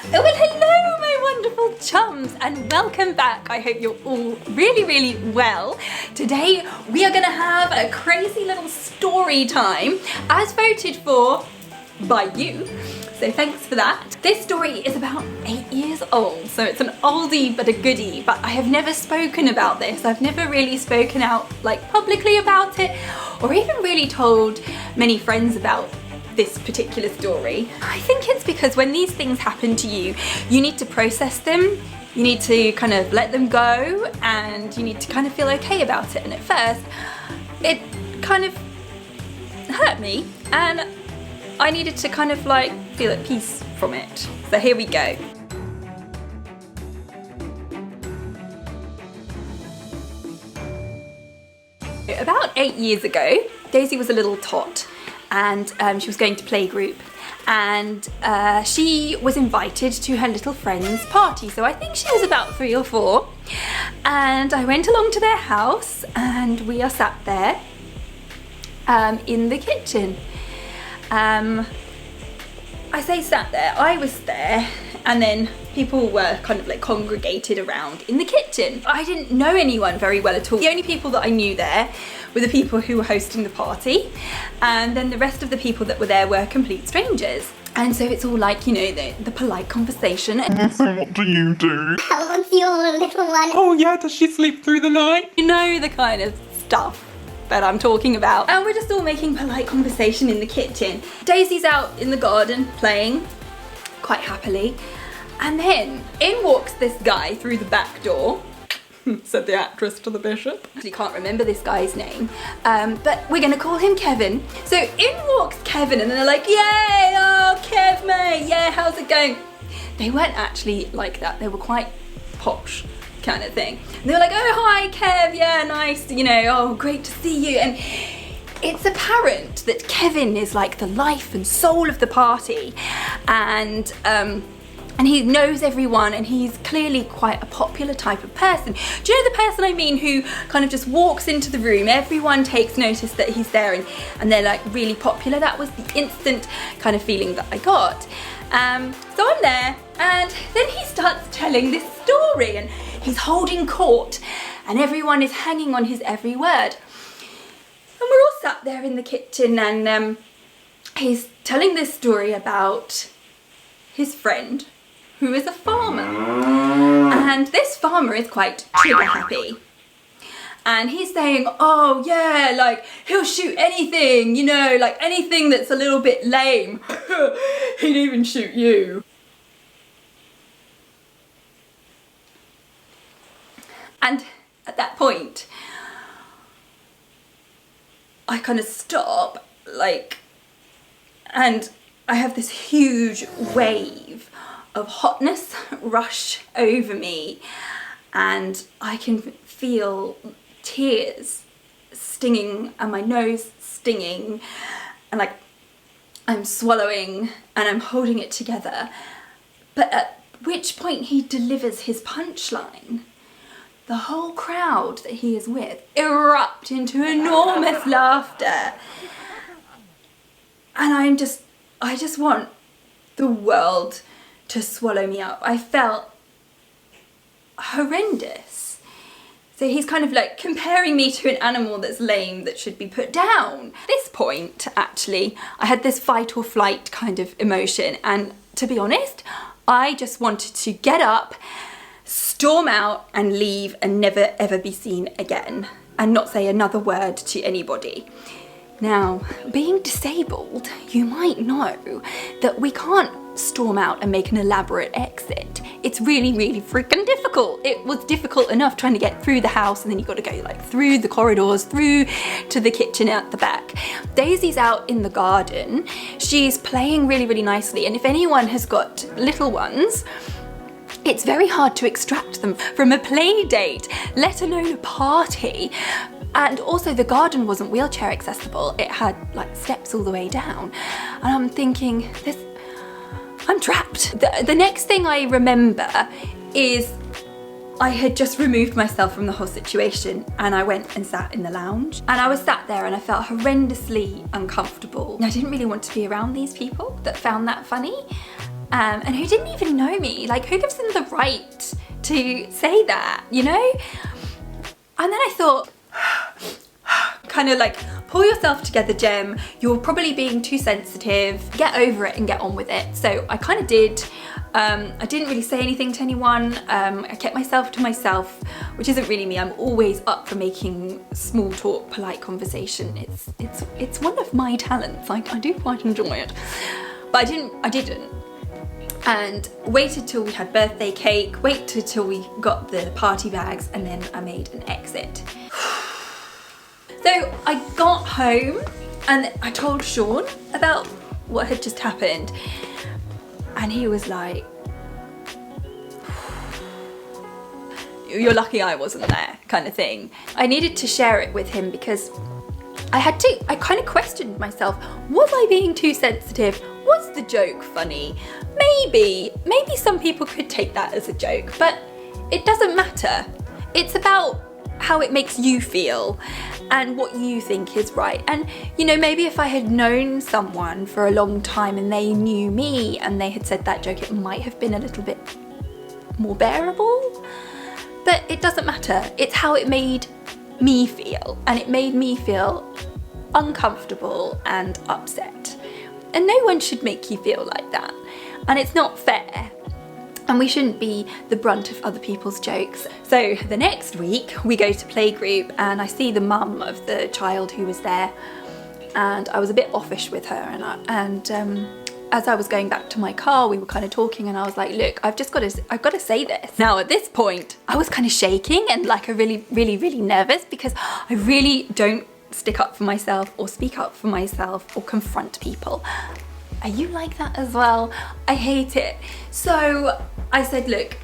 Oh, well, hello, my wonderful chums, and welcome back. I hope you're all really, really well. Today, we are going to have a crazy little story time, as voted for by you. So thanks for that. This story is about 8 years old, so it's an oldie but a goodie, but I have never spoken about this. I've never really spoken out like publicly about it, or even really told many friends about this particular story. I think it's because when these things happen to you, you need to process them, you need to kind of let them go, and you need to kind of feel okay about it. And at first, it kind of hurt me, and I needed to kind of like feel at peace from it. So here we go. About 8 years ago, Daisy was a little tot, and she was going to playgroup, and she was invited to her little friend's party. So I think she was about 3 or 4, and I went along to their house, and we are sat there in the kitchen. I say sat there, I was there, and then people were kind of like congregated around in the kitchen. I didn't know anyone very well at all. The only people that I knew there were the people who were hosting the party, and then the rest of the people that were there were complete strangers. And so it's all like, you know, the polite conversation. So what do you do? How old's your little one? Oh yeah, does she sleep through the night? You know, the kind of stuff that I'm talking about. And we're just all making polite conversation in the kitchen. Daisy's out in the garden playing quite happily. And then in walks this guy through the back door, said the actress to the bishop. I can't remember this guy's name, but we're gonna call him Kevin. So in walks Kevin, and they're like, yay, oh, Kev mate, yeah, how's it going? They weren't actually like that, they were quite posh kind of thing. And they were like, oh, hi Kev, yeah, nice, you know, oh, great to see you. And it's apparent that Kevin is like the life and soul of the party, and he knows everyone, and he's clearly quite a popular type of person. Do you know the person I mean, who kind of just walks into the room, everyone takes notice that he's there, and they're like really popular? That was the instant kind of feeling that I got. So I'm there, and then he starts telling this story, and he's holding court, and everyone is hanging on his every word. And we're all sat there in the kitchen, and he's telling this story about his friend, who is a farmer. And this farmer is quite trigger happy. And he's saying, oh yeah, like he'll shoot anything, you know, like anything that's a little bit lame. He'd even shoot you. And at that point, I kind of stop, like, and I have this huge wave of hotness rush over me, and I can feel tears stinging and my nose stinging, and like I'm swallowing and I'm holding it together. But at which point he delivers his punchline. The whole crowd that he is with erupt into enormous laughter. And I just want the world to swallow me up. I felt horrendous. So he's kind of like comparing me to an animal that's lame that should be put down. At this point, actually, I had this fight or flight kind of emotion, and to be honest, I just wanted to get up, storm out and leave and never ever be seen again, and not say another word to anybody. Now, being disabled, you might know that we can't storm out and make an elaborate exit. It's really, really freaking difficult. It was difficult enough trying to get through the house, and then you got to go like through the corridors, through to the kitchen at the back. Daisy's out in the garden. She's playing really, really nicely, and if anyone has got little ones, it's very hard to extract them from a play date, let alone a party. And also the garden wasn't wheelchair accessible. It had like steps all the way down. And I'm thinking, I'm trapped. The next thing I remember is I had just removed myself from the whole situation, and I went and sat in the lounge. And I was sat there and I felt horrendously uncomfortable. I didn't really want to be around these people that found that funny. and who didn't even know me. Like, who gives them the right to say that, you know? And then I thought, kind of like, pull yourself together, Gem. You're probably being too sensitive. Get over it and get on with it. So I kind of did. I didn't really say anything to anyone. I kept myself to myself, which isn't really me. I'm always up for making small talk, polite conversation. It's one of my talents. I do quite enjoy it. But I didn't. And waited till we had birthday cake, waited till we got the party bags, and then I made an exit. So I got home and I told Sean about what had just happened, and he was like, "You're lucky I wasn't there," kind of thing. I needed to share it with him because I kind of questioned myself. Was I being too sensitive? Was the joke funny? Maybe some people could take that as a joke, but it doesn't matter. It's about how it makes you feel and what you think is right. And you know, maybe if I had known someone for a long time and they knew me and they had said that joke, it might have been a little bit more bearable. But it doesn't matter. It's how it made me feel, and it made me feel uncomfortable and upset. And no one should make you feel like that. And it's not fair. And we shouldn't be the brunt of other people's jokes. So the next week we go to playgroup and I see the mum of the child who was there, and I was a bit offish with her, and as I was going back to my car, we were kind of talking, and I was like, look, I've got to say this. Now at this point, I was kind of shaking and like really nervous, because I really don't stick up for myself or speak up for myself or confront people. Are you like that as well? I hate it. So I said, look,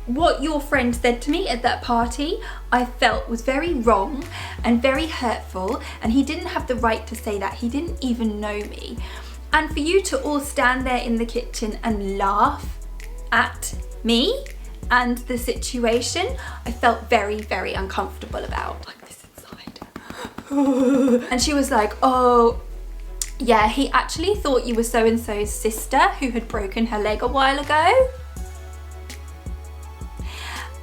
what your friend said to me at that party, I felt was very wrong and very hurtful, and he didn't have the right to say that. He didn't even know me. And for you to all stand there in the kitchen and laugh at me and the situation, I felt very uncomfortable about. Like this inside. And she was like, oh, yeah, he actually thought you were so-and-so's sister who had broken her leg a while ago.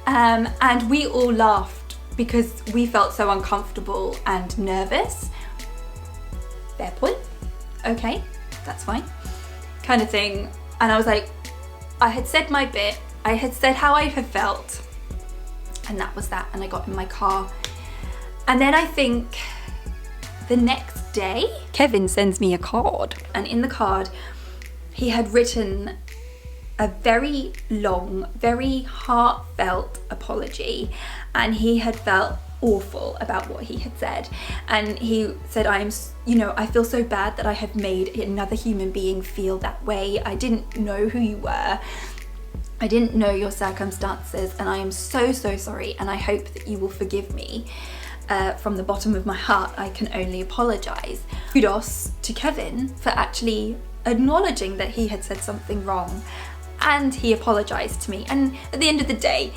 And we all laughed because we felt so uncomfortable and nervous. Fair point. Okay, that's fine. Kind of thing. And I was like, I had said my bit. I had said how I had felt. And that was that. And I got in my car. And then I think the next day, Kevin sends me a card. And in the card, he had written a very long, very heartfelt apology, and he had felt awful about what he had said. And he said, I feel so bad that I have made another human being feel that way. I didn't know who you were. I didn't know your circumstances, and I am so sorry, and I hope that you will forgive me. From the bottom of my heart, I can only apologise. Kudos to Kevin for actually acknowledging that he had said something wrong, and he apologised to me. And at the end of the day,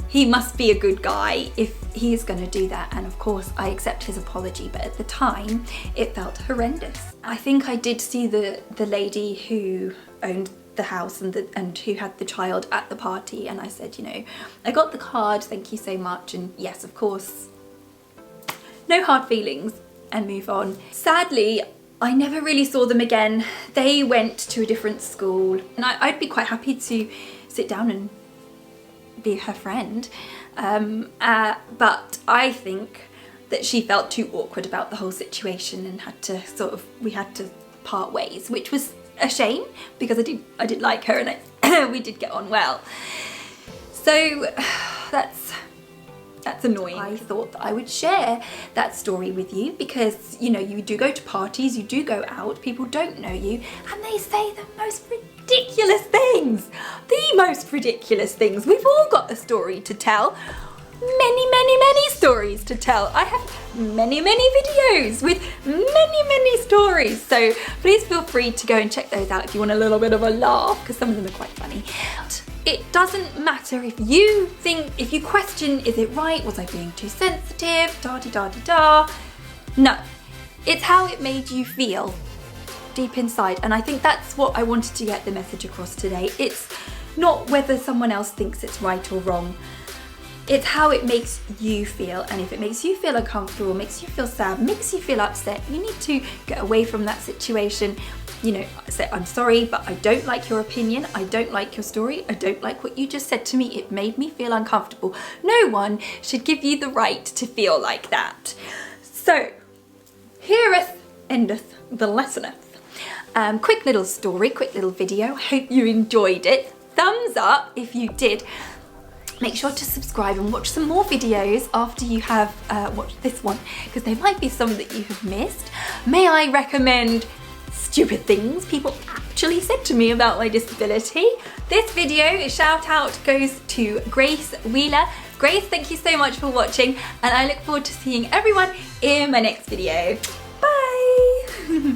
he must be a good guy if he's going to do that. And of course, I accept his apology, but at the time, it felt horrendous. I think I did see the lady who owned the house and who had the child at the party, and I said, I got the card, thank you so much. And yes, of course, no hard feelings, and move on. Sadly, I never really saw them again. They went to a different school, and I'd be quite happy to sit down and be her friend. But I think that she felt too awkward about the whole situation and we had to part ways, which was a shame because I did like her, and we did get on well. So that's annoying. I thought that I would share that story with you because, you do go to parties, you do go out, people don't know you, and they say the most ridiculous things. The most ridiculous things. We've all got a story to tell. Many stories to tell. I have many videos with many stories. So please feel free to go and check those out if you want a little bit of a laugh, because some of them are quite funny. It doesn't matter if you question, is it right? Was I being too sensitive? Da-di-da-di-da. No, it's how it made you feel. deep inside. And I think that's what I wanted to get the message across today. It's not whether someone else thinks it's right or wrong. It's how it makes you feel, and if it makes you feel uncomfortable, makes you feel sad, makes you feel upset, you need to get away from that situation. You know, say, I'm sorry, but I don't like your opinion, I don't like your story, I don't like what you just said to me, it made me feel uncomfortable. No one should give you the right to feel like that. So, heareth endeth the lessoneth. Quick little story, quick little video, hope you enjoyed it. Thumbs up if you did. Make sure to subscribe and watch some more videos after you have watched this one, because there might be some that you have missed. May I recommend stupid things people actually said to me about my disability? This video, a shout out goes to Grace Wheeler. Grace, thank you so much for watching, and I look forward to seeing everyone in my next video. Bye!